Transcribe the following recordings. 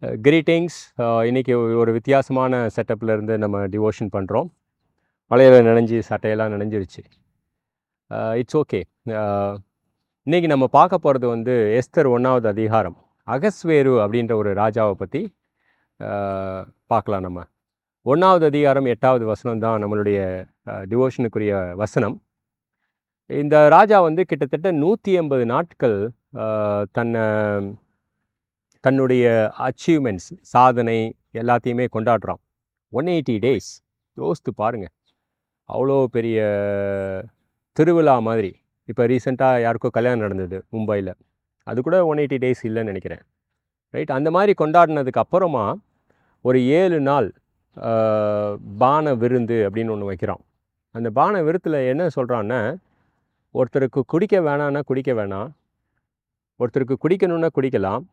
Greetings. இன்றைக்கி ஒரு வித்தியாசமான செட்டப்பில் இருந்து நம்ம டிவோஷன் பண்ணுறோம். மழையில் நனைஞ்சி சட்டையெல்லாம் நனைஞ்சிருச்சு. It's okay. இன்றைக்கி நம்ம பார்க்க போகிறது வந்து எஸ்தர் 1வது அதிகாரம். அகஸ்வேரு அப்படின்ற ஒரு ராஜாவை பற்றி பார்க்கலாம். நம்ம 1வது அதிகாரம் 8வது வசனம் தான் நம்மளுடைய டிவோஷனுக்குரிய வசனம். இந்த ராஜா வந்து கிட்டத்தட்ட 180 நாட்கள் தன்னுடைய அச்சீவ்மெண்ட்ஸ், சாதனை எல்லாத்தையுமே கொண்டாடுறான். 180 டேஸ். யோசித்து பாருங்கள், அவ்வளோ பெரிய திருவிழா மாதிரி. இப்போ ரீசெண்டாக யாருக்கோ கல்யாணம் நடந்தது மும்பையில், அது கூட 180 டேஸ் இல்லைன்னு நினைக்கிறேன். ரைட், அந்த மாதிரி கொண்டாடினதுக்கு அப்புறமா ஒரு 7 நாள் பான விருந்து அப்படின்னு ஒன்று வைக்கிறான். அந்த பான விருத்தில் என்ன சொல்கிறான்னா, ஒருத்தருக்கு குடிக்க வேணான்னா குடிக்க வேணாம், ஒருத்தருக்கு குடிக்கணுன்னா குடிக்கலாம்,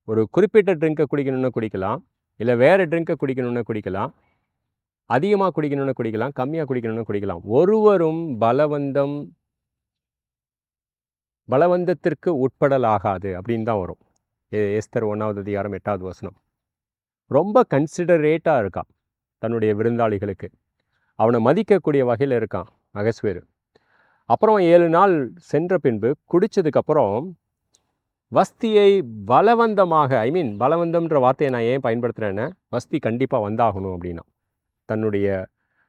ஒரு குறிப்பிட்ட ட்ரிங்கை குடிக்கணுன்னா குடிக்கலாம், இல்லை வேறு ட்ரிங்கை குடிக்கணுன்னா குடிக்கலாம், அதிகமாக குடிக்கணுன்னா குடிக்கலாம், கம்மியாக குடிக்கணுன்னா குடிக்கலாம். ஒருவரும் பலவந்தத்திற்கு உட்படலாகாது அப்படின்னு தான் வரும். எஸ்தர் 1வது அதிகாரம் 8வது வசனம். ரொம்ப கன்சிடரேட்டாக இருக்கான் தன்னுடைய விருந்தாளிகளுக்கு. அவனை மதிக்கக்கூடிய வகையில் இருக்கான் அகஸ்வேரு. அப்புறம் 7 நாள் சென்ற பின்பு குடித்ததுக்கப்புறம் வஸ்தியை பலவந்தமாக, பலவந்தம்ன்ற வார்த்தையை நான் ஏன் பயன்படுத்துகிறேன்னா, வஸ்தி கண்டிப்பாக வந்தாகணும் அப்படின்னா, தன்னுடைய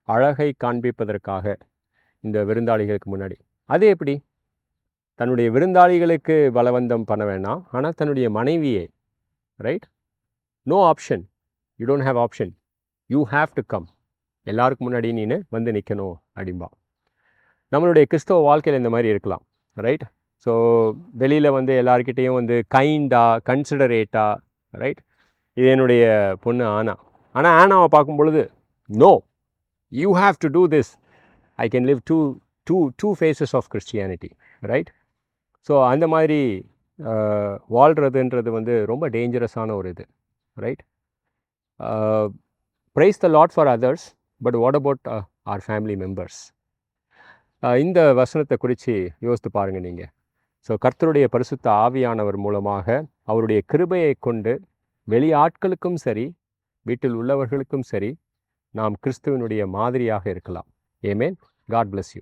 அழகை காண்பிப்பதற்காக இந்த விருந்தாளிகளுக்கு முன்னாடி. அது எப்படி? தன்னுடைய விருந்தாளிகளுக்கு பலவந்தம் பண்ண வேணாம், ஆனால் தன்னுடைய மனைவியை, right, no option, you don't have option, you have to come, எல்லாருக்கும் முன்னாடி நீனு வந்து நிற்கணும் அப்படின்பா. நம்மளுடைய கிறிஸ்தவ வாழ்க்கையில் இந்த மாதிரி இருக்கலாம், ரைட். ஸோ வெளியில் வந்து எல்லாருக்கிட்டேயும் வந்து கைண்டாக, கன்சிடரேட்டாக, ரைட். இது என்னுடைய பொண்ணு ஆனா. ஆனால் ஆனாவை பார்க்கும் பொழுது, no, you have to do this, I can live two faces of Christianity, right. So அந்த மாதிரி வாழ்கிறதுன்றது வந்து ரொம்ப டேஞ்சரஸான ஒரு இது, right. Praise the Lord for others, but what about our family members? இந்த வசனத்தை குறித்து யோசித்து பாருங்கள் நீங்கள். ஸோ கர்த்தருடைய பரிசுத்த ஆவியானவர் மூலமாக அவருடைய கிருபையை கொண்டு வெளி ஆட்களுக்கும் சரி, வீட்டில் உள்ளவர்களுக்கும் சரி, நாம் கிறிஸ்துவனுடைய மாதிரியாக இருக்கலாம். ஆமென். God bless you.